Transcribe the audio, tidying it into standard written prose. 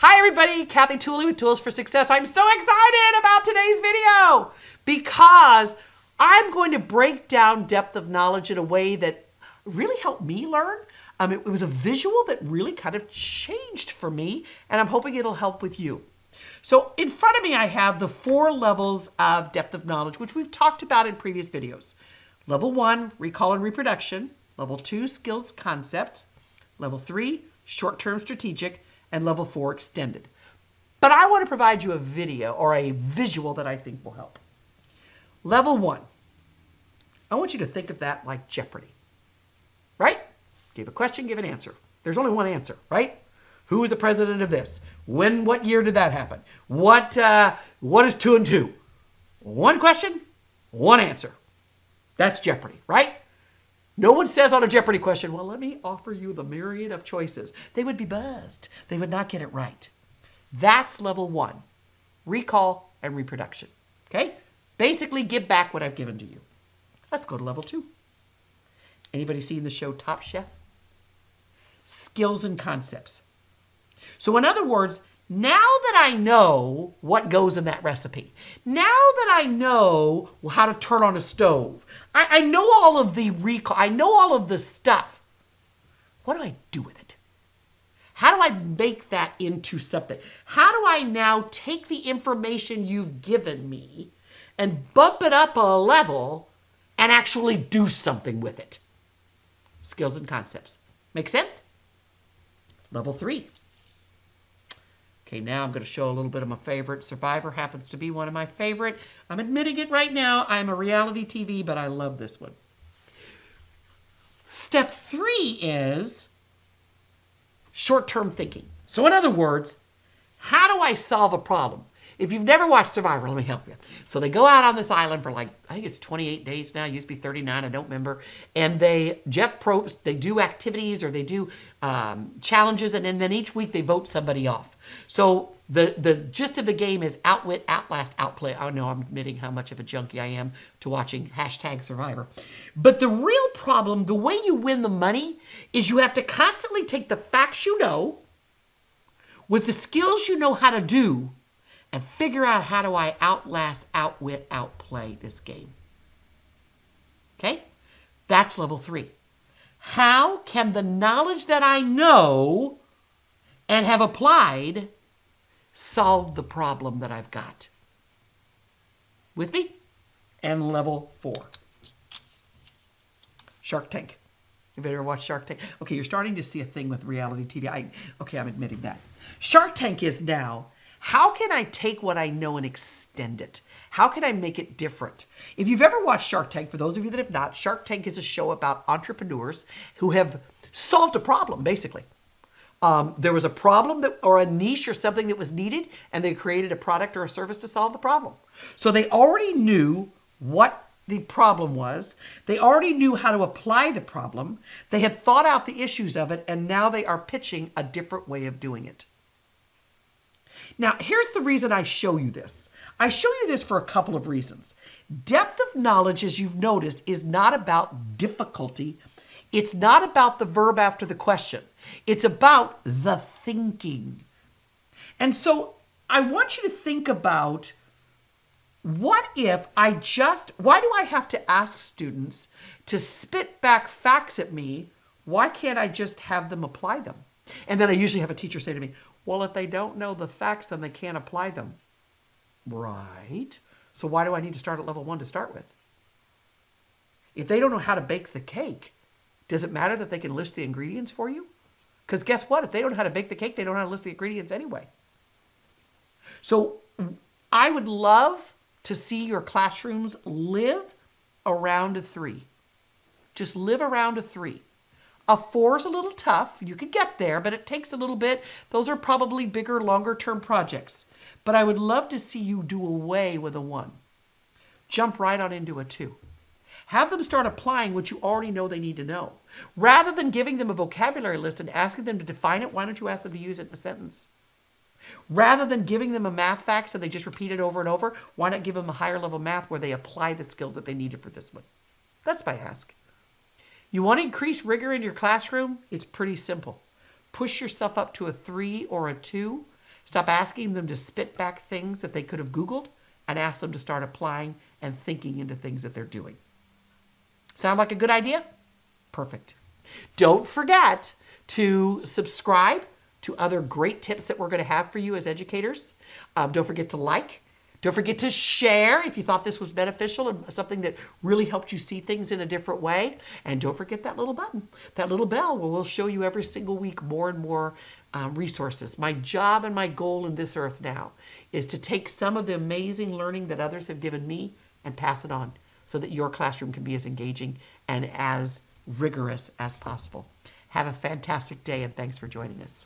Hi everybody, Kathy Tooley with Tools for Success. I'm so excited about today's video because I'm going to break down depth of knowledge in a way that really helped me learn. It was a visual that really kind of changed for me, and I'm hoping it'll help with you. So in front of me, I have the 4 levels of depth of knowledge, which we've talked about in previous videos. Level 1, recall and reproduction. Level 2, skills concepts. Level 3, short-term strategic. And level 4, extended. But I want to provide you a video or a visual that I think will help. Level 1, I want you to think of that like Jeopardy, right? Give a question, give an answer. There's only one answer, right? Who is the president of this? What year did that happen? What is 2 and 2? One question, one answer. That's Jeopardy, right? No one says on a Jeopardy question, well, let me offer you the myriad of choices. They would be buzzed. They would not get it right. That's level 1, recall and reproduction. Okay? Basically, give back what I've given to you. Let's go to level 2. Anybody seen the show Top Chef? Skills and concepts. So in other words, now that I know what goes in that recipe, now that I know how to turn on a stove, I know all of the recall, I know all of the stuff. What do I do with it? How do I make that into something? How do I now take the information you've given me and bump it up a level and actually do something with it? Skills and concepts. Make sense? Level 3. Okay, now I'm going to show a little bit of my favorite. Survivor happens to be one of my favorite. I'm admitting it right now. I'm a reality TV, but I love this one. Step 3 is short-term thinking. So in other words, how do I solve a problem? If you've never watched Survivor, let me help you. So they go out on this island for I think it's 28 days now. It used to be 39, I don't remember. And Jeff Probst, they do activities or they do challenges, and then each week they vote somebody off. So the gist of the game is outwit, outlast, outplay. I know I'm admitting how much of a junkie I am to watching #Survivor. But the real problem, the way you win the money, is you have to constantly take the facts you know with the skills you know how to do and figure out how do I outlast, outwit, outplay this game. Okay? That's level 3. How can the knowledge that I know and have applied solve the problem that I've got? With me? And level 4. Shark Tank. Have you ever watched Shark Tank? Okay, you're starting to see a thing with reality TV. I'm admitting that. Shark Tank is now, how can I take what I know and extend it? How can I make it different? If you've ever watched Shark Tank, for those of you that have not, Shark Tank is a show about entrepreneurs who have solved a problem, basically. There was a problem or a niche or something that was needed, and they created a product or a service to solve the problem. So they already knew what the problem was. They already knew how to apply the problem. They had thought out the issues of it, and now they are pitching a different way of doing it. Now, here's the reason I show you this. I show you this for a couple of reasons. Depth of knowledge, as you've noticed, is not about difficulty. It's not about the verb after the question. It's about the thinking. And so I want you to think about, what if why do I have to ask students to spit back facts at me? Why can't I just have them apply them? And then I usually have a teacher say to me, well, if they don't know the facts, then they can't apply them. Right. So why do I need to start at level 1 to start with? If they don't know how to bake the cake, does it matter that they can list the ingredients for you? Because guess what? If they don't know how to bake the cake, they don't know how to list the ingredients anyway. So I would love to see your classrooms live around a 3. Just live around a 3. A 4 is a little tough. You could get there, but it takes a little bit. Those are probably bigger, longer-term projects. But I would love to see you do away with a 1. Jump right on into a 2. Have them start applying what you already know they need to know. Rather than giving them a vocabulary list and asking them to define it, why don't you ask them to use it in a sentence? Rather than giving them a math fact so they just repeat it over and over, why not give them a higher level math where they apply the skills that they needed for this one? That's my ask. You want to increase rigor in your classroom? It's pretty simple. Push yourself up to a 3 or a 2 Stop asking them to spit back things that they could have Googled and ask them to start applying and thinking into things that they're doing. Sound like a good idea? Perfect. Don't forget to subscribe to other great tips that we're going to have for you as educators. Don't forget to like. Don't forget to share if you thought this was beneficial and something that really helped you see things in a different way. And don't forget that little button, that little bell where we'll show you every single week more and more resources. My job and my goal in this earth now is to take some of the amazing learning that others have given me and pass it on so that your classroom can be as engaging and as rigorous as possible. Have a fantastic day, and thanks for joining us.